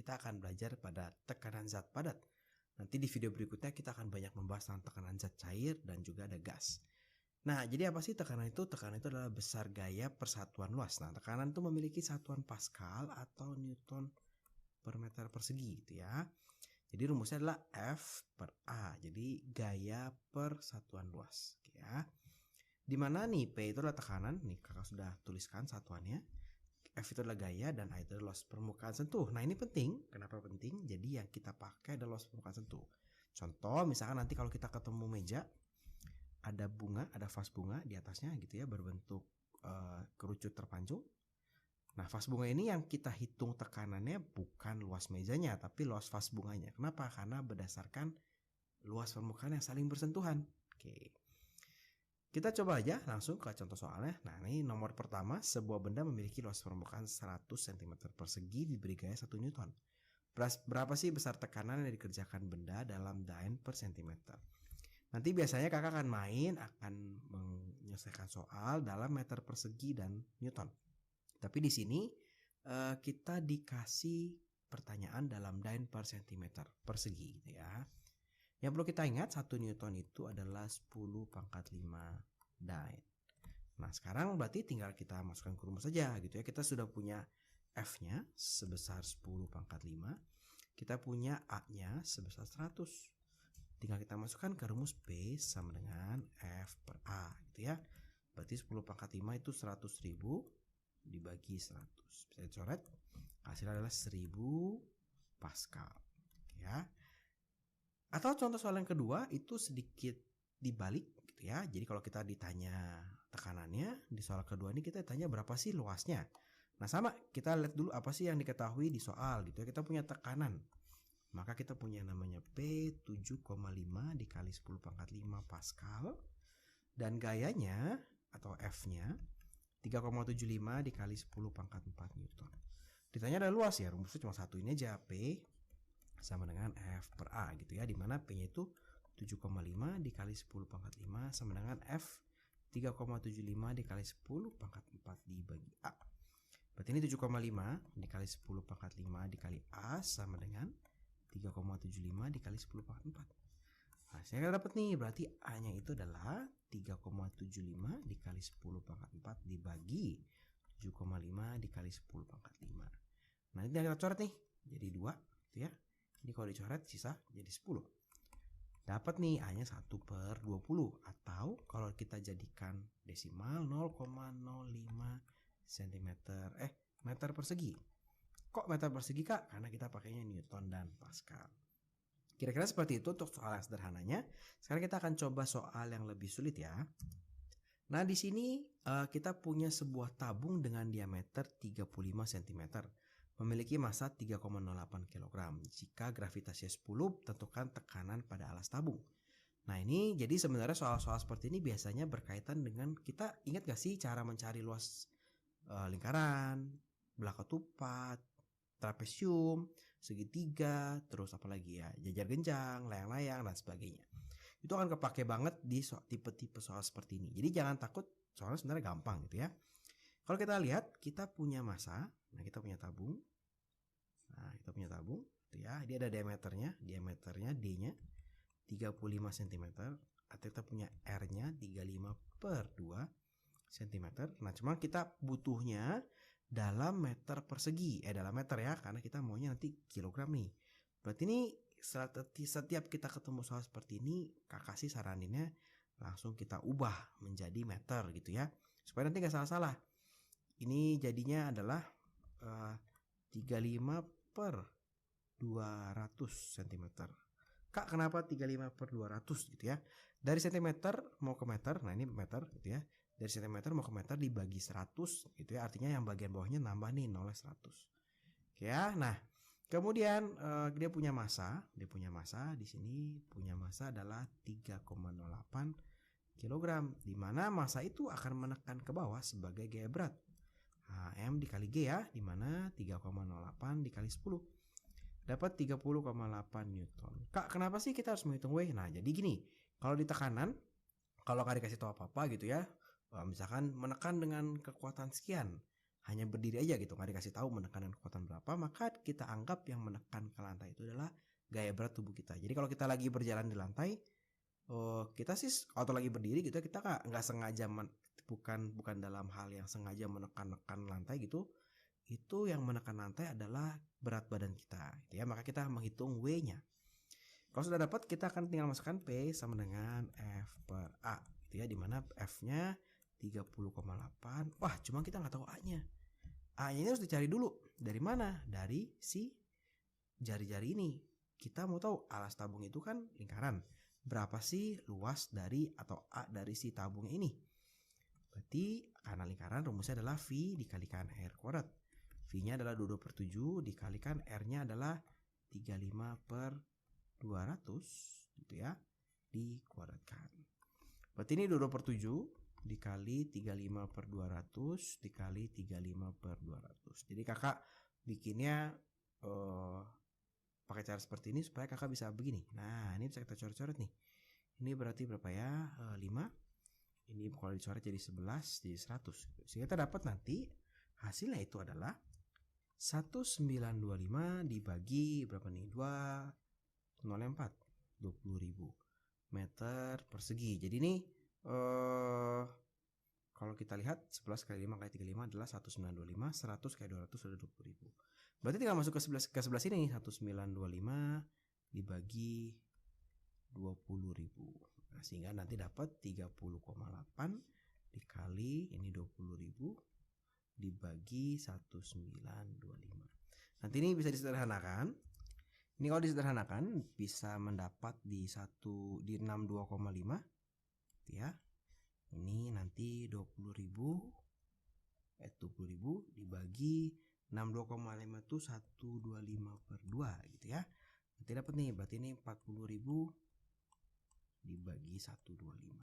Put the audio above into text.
kita akan belajar pada tekanan zat padat. Nanti di video berikutnya kita akan banyak membahas tentang tekanan zat cair dan juga ada gas. Nah, jadi apa sih tekanan itu? Tekanan itu adalah besar gaya per satuan luas. Nah, tekanan itu memiliki satuan Pascal atau Newton per meter persegi gitu ya. Jadi rumusnya adalah F per A. Jadi gaya per satuan luas ya. Dimana nih P itu adalah tekanan. Nih kakak sudah tuliskan satuannya. F itu adalah gaya dan A itu adalah luas permukaan sentuh. Nah ini penting. Kenapa penting? Jadi yang kita pakai adalah luas permukaan sentuh. Contoh misalkan nanti kalau kita ketemu meja, ada bunga, ada vas bunga di atasnya gitu ya, berbentuk kerucut terpancung. Nah vas bunga ini yang kita hitung tekanannya bukan luas mejanya, tapi luas vas bunganya. Kenapa? Karena berdasarkan luas permukaan yang saling bersentuhan. Oke. Kita coba aja langsung ke contoh soalnya. Nah ini nomor pertama, sebuah benda memiliki luas permukaan 100 cm persegi diberi gaya 1 Newton. Berapa sih besar tekanan yang dikerjakan benda dalam dyne per cm? Nanti biasanya kakak akan akan menyelesaikan soal dalam meter persegi dan Newton. Tapi di sini kita dikasih pertanyaan dalam dyne per cm persegi gitu ya. Yang perlu kita ingat 1 Newton itu adalah 10 pangkat 5 dyne. Nah sekarang berarti tinggal kita masukkan ke rumus saja gitu ya. Kita sudah punya F-nya sebesar 10 pangkat 5. Kita punya A-nya sebesar 100. Tinggal kita masukkan ke rumus B sama dengan F per A gitu ya. Berarti 10 pangkat 5 itu 100.000 dibagi 100. Bisa dicoret. Hasilnya adalah 1000 Pascal ya. Atau contoh soal yang kedua itu sedikit dibalik gitu ya. Jadi kalau kita ditanya tekanannya, di soal kedua ini kita tanya berapa sih luasnya. Nah sama, kita lihat dulu apa sih yang diketahui di soal gitu ya. Kita punya tekanan. Maka kita punya namanya P 7,5 dikali 10 pangkat 5 Pascal. Dan gayanya atau F-nya 3,75 dikali 10 pangkat 4 Newton. Ditanya ada luas ya, rumusnya cuma satu ini aja, P sama dengan F per A gitu ya, dimana P nya itu 7,5 dikali 10 pangkat 5 sama dengan F 3,75 dikali 10 pangkat 4 dibagi A. Berarti ini 7,5 dikali 10 pangkat 5 dikali A sama dengan 3,75 dikali 10 pangkat 4. Nah saya dapat nih, berarti A nya itu adalah 3,75 dikali 10 pangkat 4 dibagi 7,5 dikali 10 pangkat 5. Nah ini kita coret nih jadi 2 gitu ya. Ini kalau dicoret sisa jadi 10. Dapat nih A-nya 1/20 atau kalau kita jadikan desimal 0,05 cm meter persegi. Kok meter persegi Kak? Karena kita pakainya Newton dan Pascal. Kira-kira seperti itu untuk soal yang sederhananya. Sekarang kita akan coba soal yang lebih sulit ya. Nah di sini kita punya sebuah tabung dengan diameter 35 cm. Memiliki massa 3,08 kg. Jika gravitasinya 10, tentukan tekanan pada alas tabung. Nah ini jadi sebenarnya soal-soal seperti ini biasanya berkaitan dengan, kita ingat gak sih cara mencari luas lingkaran, belah ketupat, trapesium, segitiga, terus apalagi ya, jajar genjang, layang-layang dan sebagainya. Itu akan kepake banget di tipe-tipe soal seperti ini. Jadi jangan takut, soalnya sebenarnya gampang gitu ya. Kalau kita lihat, kita punya massa. Nah kita punya tabung. Gitu ya. Dia ada diameternya D-nya 35 cm. Atau kita punya R-nya 35/2 cm. Nah cuma kita butuhnya dalam meter persegi. Dalam meter ya, karena kita maunya nanti kilogram nih. Berarti ini setiap kita ketemu soal seperti ini, kakak sih saraninnya langsung kita ubah menjadi meter gitu ya. Supaya nanti gak salah-salah. Ini jadinya adalah 35/200 cm. Kak kenapa 35/200 gitu ya? Dari cm mau ke meter, nah ini meter gitu ya. Dari cm mau ke meter dibagi 100 gitu ya. Artinya yang bagian bawahnya nambah nih 0 100. Oke ya. Nah, kemudian dia punya massa. Di sini punya massa adalah 3,08 kg. Di mana massa itu akan menekan ke bawah sebagai gaya berat. M dikali G ya, dimana 3,08 dikali 10 dapat 30,8 Newton. Kak kenapa sih kita harus menghitung W? Nah jadi gini, kalau di tekanan, kalau Kak dikasih tahu apa-apa gitu ya, misalkan menekan dengan kekuatan sekian, hanya berdiri aja gitu, nggak dikasih tahu menekan kekuatan berapa, maka kita anggap yang menekan ke lantai itu adalah gaya berat tubuh kita. Jadi kalau kita lagi berjalan di lantai, kita sih atau lagi berdiri gitu, kita nggak sengaja bukan dalam hal yang sengaja menekan lantai gitu. Itu yang menekan lantai adalah berat badan kita, gitu ya. Maka kita menghitung W-nya. Kalau sudah dapat, kita akan tinggal masukkan P sama dengan F per A, gitu ya. Dimana F-nya 30,8. Wah, cuma kita nggak tahu A-nya. A-nya ini harus dicari dulu. Dari mana? Dari si jari-jari ini. Kita mau tahu alas tabung itu kan lingkaran. Berapa sih luas dari atau A dari si tabung ini? Berarti karena lingkaran rumusnya adalah V dikalikan R kuadrat. V-nya adalah 22/7 dikalikan R-nya adalah 35/200 gitu ya, dikuadratkan. Berarti ini 22/7 dikali 35/200 dikali 35/200. Jadi kakak bikinnya pakai cara seperti ini supaya kakak bisa begini. Nah, ini bisa kita coret-coret nih. Ini berarti berapa ya? 5. Ini kalau dicoret jadi 11 jadi 100. Sehingga kita dapat nanti hasilnya itu adalah 1925 dibagi berapa nih? 2,04 20.000 meter persegi. Jadi ini kalau kita lihat 11 kali 5 kali 35 adalah 1925, 100 kali 200 sudah 20.000. Berarti tinggal masuk ke sebelah sini, 1925 dibagi 20.000. Nah, sehingga nanti dapat 30,8 dikali ini 20.000 dibagi 1925. Nanti ini bisa disederhanakan. Ini kalau disederhanakan bisa mendapat di 62,5 ya. Ini nanti 20.000 dibagi 62,5 itu 125/2 gitu ya. Nanti dapat nih, berarti ini 40.000 dibagi 125.